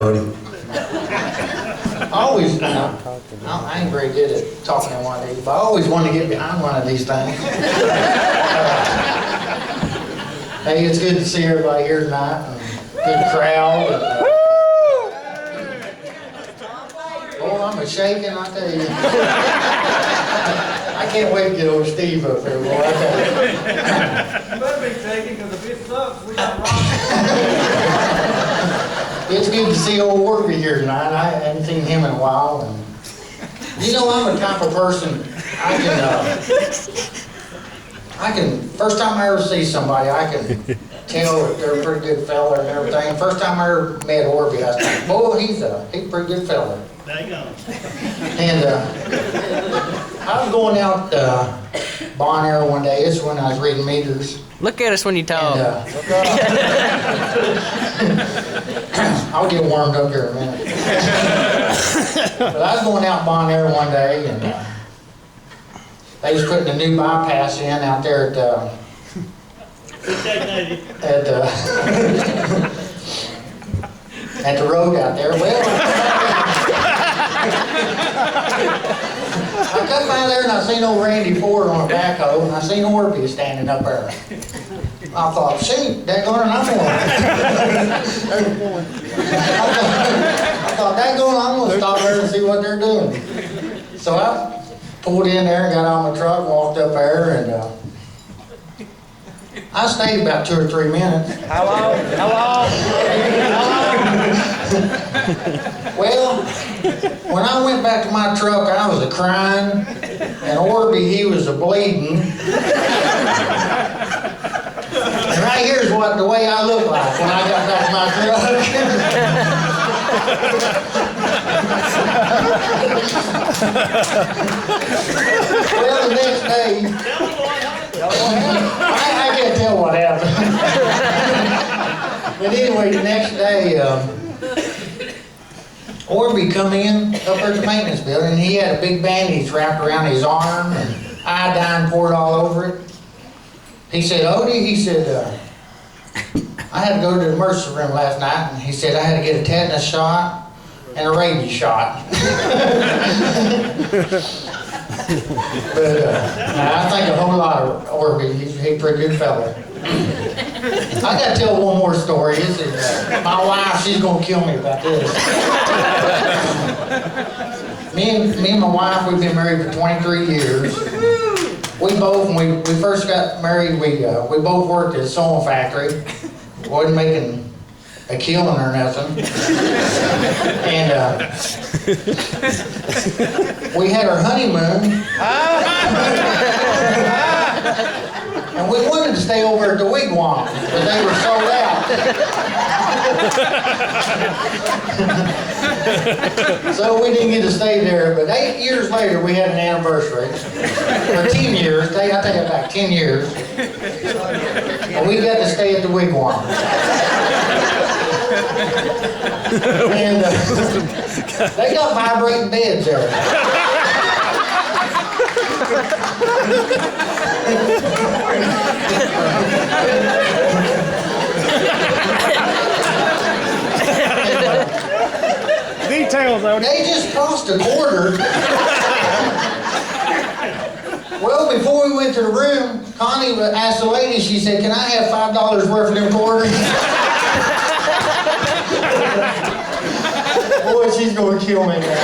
Odie. I ain't very good at talking in one of these, but I always want to get behind one of these things. Hey, it's good to see everybody here tonight. Good crowd. Oh, I'm a-shaking, I tell you. I can't wait to get old Steve up here, boy, I tell you. You better be shaking because if it sucks, we got rock. It's good to see old Odie here tonight. I haven't seen him in a while. And you know, I'm the type of person, first time I ever see somebody, I can tell that they're a pretty good fella and everything. First time I ever met Odie, I was like, boy, he's a pretty good fella. There you go. And I was going out Bon Air one day. This is when I was reading meters. Look at us when you talk. I'll get warmed up here in a minute. But I was going out Bon Air one day, and they was putting a new bypass in out there at the road out there. Well, I come by there and I seen old Randy Ford on a backhoe, and I seen Odie standing up there. I thought, shoot, daggone it, I'm going. I thought, daggone, I'm going to stop there and see what they're doing. So I pulled in there and got on my truck, walked up there, and I stayed about 2 or 3 minutes. How long? Well, when I went back to my truck, I was a-crying, and Odie, he was a-bleeding. And right here's the way I look like when I got back to my truck. Well, the next day, I can't tell what happened. But anyway, the next day, Odie come in up there at the maintenance building, and he had a big bandage wrapped around his arm and iodine poured all over it. He said, Odie, he said, I had to go to the emergency room last night, and he said I had to get a tetanus shot and a rabies shot. But I think a whole lot of Odie, he's a pretty good fella. I got to tell one more story. This is, my wife, she's going to kill me about this. Me and my wife, we've been married for 23 years. When we first got married, we both worked at a sewing factory. Wasn't making a killing or nothing. And we had our honeymoon. And we wanted to stay over at the Wigwam, but they were sold out. So we didn't get to stay there, but 8 years later we had an anniversary. Or 10 years, I take it back, 10 years. And we got to stay at the Wigwam. And they got vibrating beds there. Details, Odie. They just crossed a quarter. Well, before we went to the room, Connie asked the lady, she said, can I have $5 worth of them quarters? Boy, she's going to kill me now.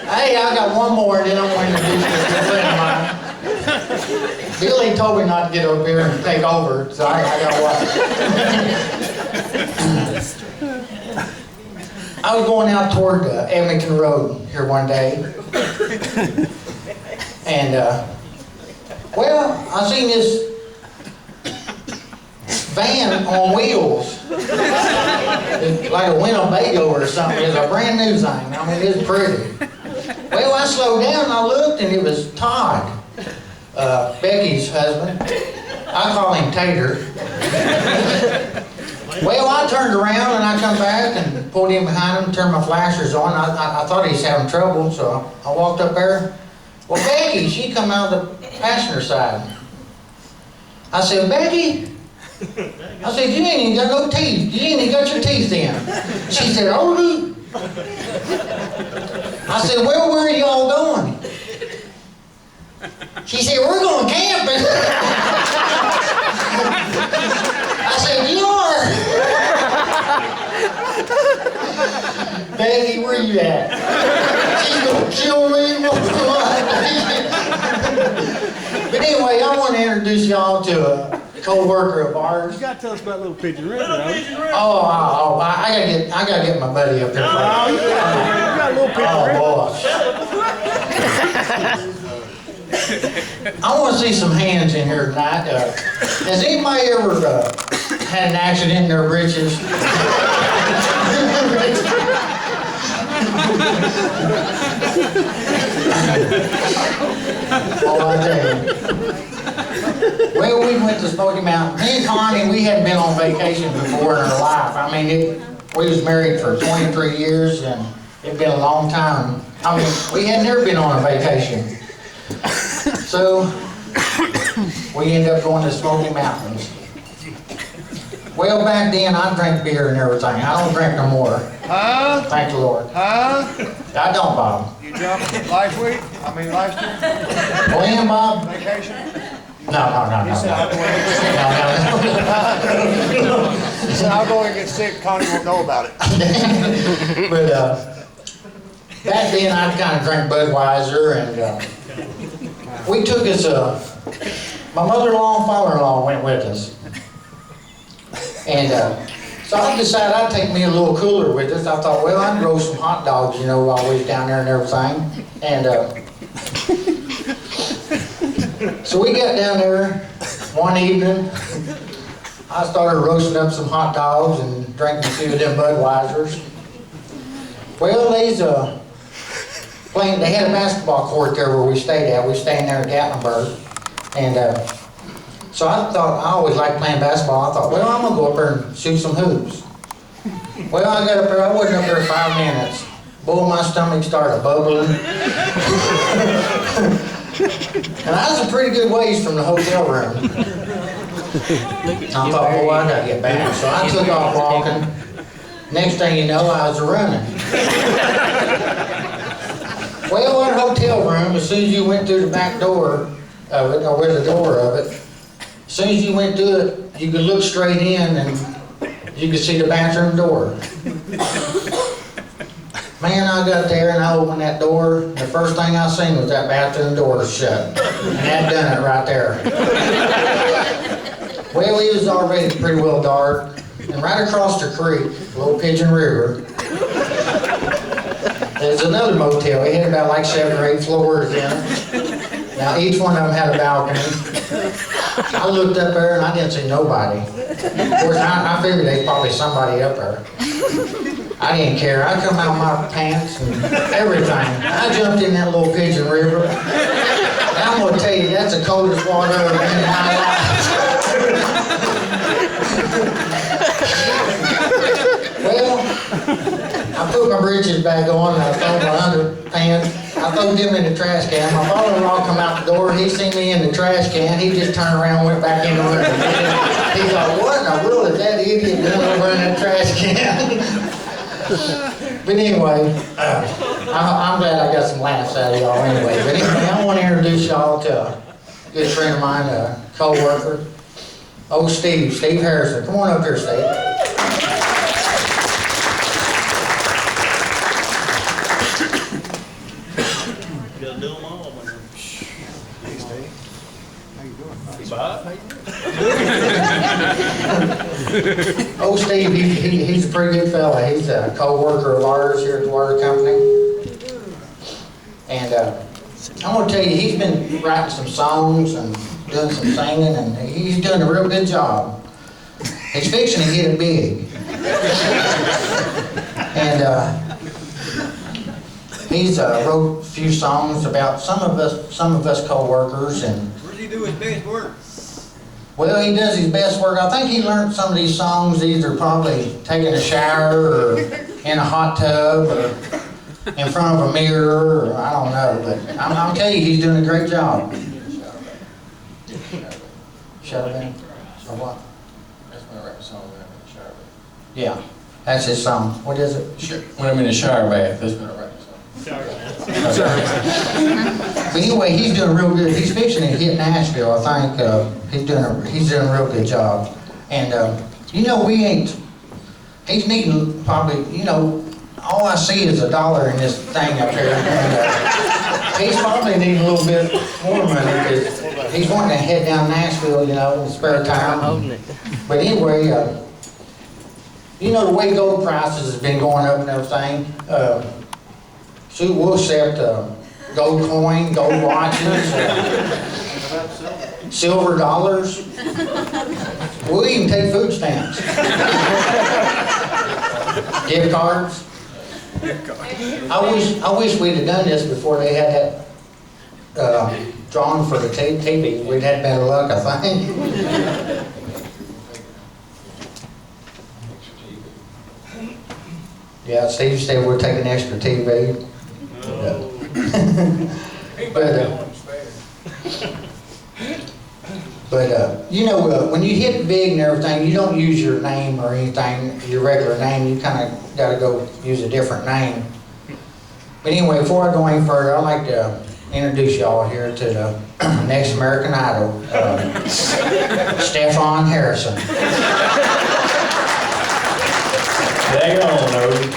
Hey, I got one more, and then I'm going to introduce this good friend of mine. Billy told me not to get up here and take over, so I got to watch. I was going out toward Edmonton Road here one day, and well, I seen this van on wheels. It's like a Winnebago or something. It's a brand new thing. I mean, it's pretty. Well, I slowed down and I looked, and it was Todd, Becky's husband. I call him Tater. Well, I turned around and I come back and pulled him behind him, turned my flashers on. I thought he was having trouble, so I walked up there. Well, Becky, she come out the passenger side. I said, Becky, I said, you ain't even got no teeth. You ain't even got your teeth in. She said, Odie. I said, well, where are y'all going? She said, we're going camping. I said, you are? Becky, where you at? She's going to kill me. But anyway, I want to introduce y'all to a co-worker of ours. You gotta tell us about Little Pigeon River, though. Oh, I gotta get my buddy up there. Oh, you got Little Pigeon River. Oh, boy. I want to see some hands in here tonight. Has anybody ever had an accident in their britches? Oh, I tell you. Well, we went to Smoky Mountain. Me and Connie, we hadn't been on vacation before in our life. I mean, we was married for 23 years, and it'd been a long time. I mean, we had never been on a vacation. So, we ended up going to Smoky Mountains. Well, back then, I drank beer and everything. I don't drink no more. Huh? Thank the Lord. Huh? I don't, Bob. You jumped last week? I mean, last year? When, Bob? Vacation? No. He said, I'll go and get sick. Connie won't know about it. But back then I kind of drank Budweiser, and we took us, my mother-in-law and father-in-law went with us. And so I decided I'd take me a little cooler with us. I thought, well, I'd roast some hot dogs, you know, while we was down there and everything. And so we got down there one evening. I started roasting up some hot dogs and drinking a few of them Budweisers. Well, they had a basketball court there where we stayed at. We were staying there at Gatlinburg. And so I thought, I always liked playing basketball. I thought, well, I'm going to go up there and shoot some hoops. Well, I got up there, I wasn't up there 5 minutes. Boy, my stomach started bubbling. And I was a pretty good ways from the hotel room. I thought, boy, I got to get back. So I took off walking. Next thing you know, I was running. Well, in our hotel room, as soon as you went through the back door of it, or the door of it, as soon as you went through it, you could look straight in and you could see the bathroom door. Man, I got there and I opened that door. The first thing I seen was that bathroom door shut. And that done it right there. Well, it was already pretty well dark. And right across the creek, Little Pigeon River, there's another motel. It had about like 7 or 8 floors in it. Now, each one of them had a balcony. I looked up there and I didn't see nobody. Of course, I figured there's probably somebody up there. I didn't care. I come out of my pants and everything. I jumped in that Little Pigeon River. And I'm going to tell you, that's the coldest water I've ever been in my life. Well, I put my britches back on and I threw my underpants. I threw them in the trash can. My father-in-law come out the door. He seen me in the trash can. He just turned around and went back in the room. He thought, what in the world is that idiot doing over in that trash can? But anyway, I'm glad I got some laughs out of y'all anyway. But anyway, I want to introduce y'all to a good friend of mine, a co-worker. Oh, Steve Harrison. Come on up here, Steve. Oh, Steve, he's a pretty good fella. He's a co-worker of ours here at the water company. And I'm going to tell you, he's been writing some songs and doing some singing, and he's doing a real good job. He's fixing to get it big. And he's wrote a few songs about some of us co-workers. And Where does he do his best work? well, he does his best work. I think he learned some of these songs either probably taking a shower or in a hot tub or in front of a mirror, or I don't know. But I'm telling you, he's doing a great job. Shut up, man. Or what? Yeah, that's his song. What is it? When I'm in the shower bath, that's what I write. But anyway, he's doing real good. He's fixing to hit Nashville, I think. He's doing a real good job. And, he's needing probably, all I see is $1 in this thing up here. And, he's probably needing a little bit more money because he's wanting to head down Nashville, in spare time. But anyway, the way gold prices has been going up and everything, so we'll accept gold coin, gold watches, silver dollars. We'll even take food stamps. Gift cards. I wish we'd have done this before they had that drawn for the TV. We'd had better luck, I think. Yeah, Steve said we'll take an extra TV. When you hit big and everything, you don't use your name or anything, your regular name. You kind of got to go use a different name. But anyway, before I go any further, I'd like to introduce y'all here to the next American Idol, Stefan Harrison. Hang on, Odie.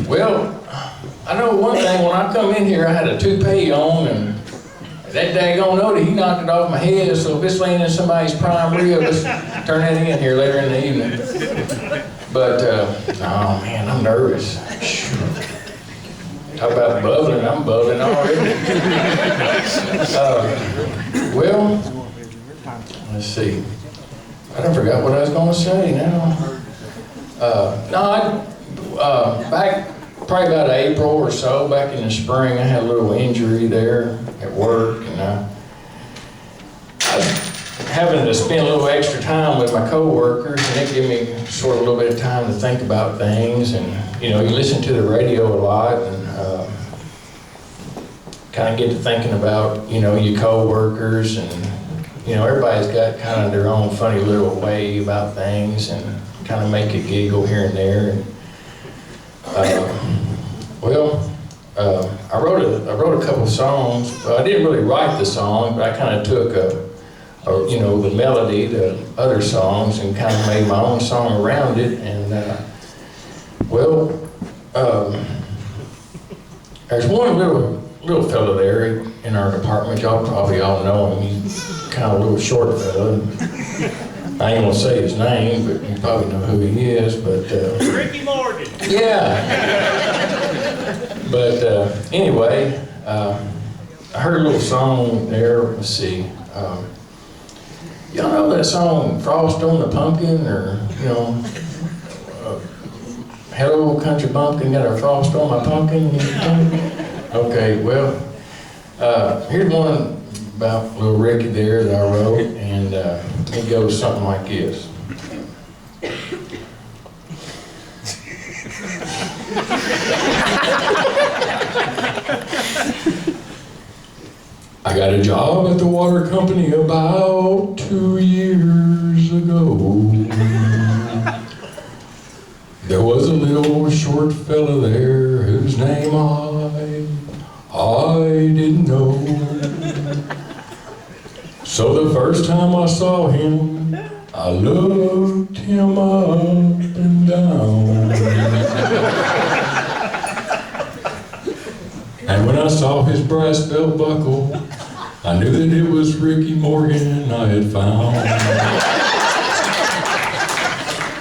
Well, I know one thing, when I come in here, I had a toupee on, and that daggone Odie, he knocked it off my head, so if it's laying in somebody's prime rib, let's turn that in here later in the evening. But, oh man, I'm nervous. Talk about bubbling, I'm bubbling already. Well, let's see. I done forgot what I was going to say now. Back probably about April or so, back in the spring, I had a little injury there at work, and I was having to spend a little extra time with my coworkers, and it gave me sort of a little bit of time to think about things. And you listen to the radio a lot, and kind of get to thinking about your coworkers, and everybody's got kind of their own funny little way about things, and kind of make you giggle here and there. And, I wrote a couple songs. I didn't really write the song, but I kind of took the melody, the other songs, and kind of made my own song around it. And there's one little fella there in our department. Y'all probably all know him. He's kind of a little short fella. I ain't gonna say his name, but you probably know who he is. But Ricky Morgan. yeah. But anyway, I heard a little song there. Let's see. Y'all know that song "Frost on the Pumpkin," or "Hello Country Bumpkin, got a frost on my pumpkin"? Okay, well, here's one about little Ricky there that I wrote, and it goes something like this. I got a job at the water company about 2 years ago. There was a little short fella there whose name I didn't know. So the first time I saw him, I looked him up and down. And when I saw his brass belt buckle, I knew that it was Ricky Morgan I had found.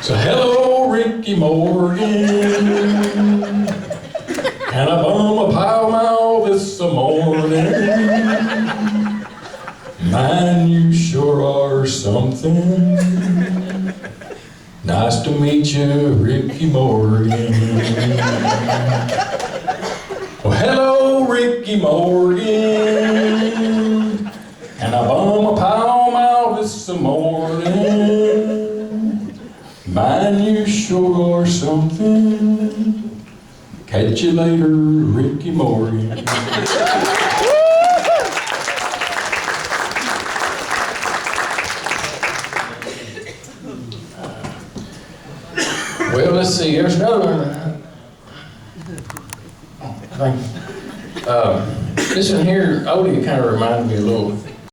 So hello, Ricky Morgan. Can I bum a pow mouth this morning? Man, you sure are something. Nice to meet you, Ricky Morgan. Well, hello, Ricky Morgan. And I bum a pow mouth this morning. Man, you sure are something. Catch you later, Ricky Morgan. Well, let's see, there's another one. Thank you. This one here, Odie kind of reminded me a little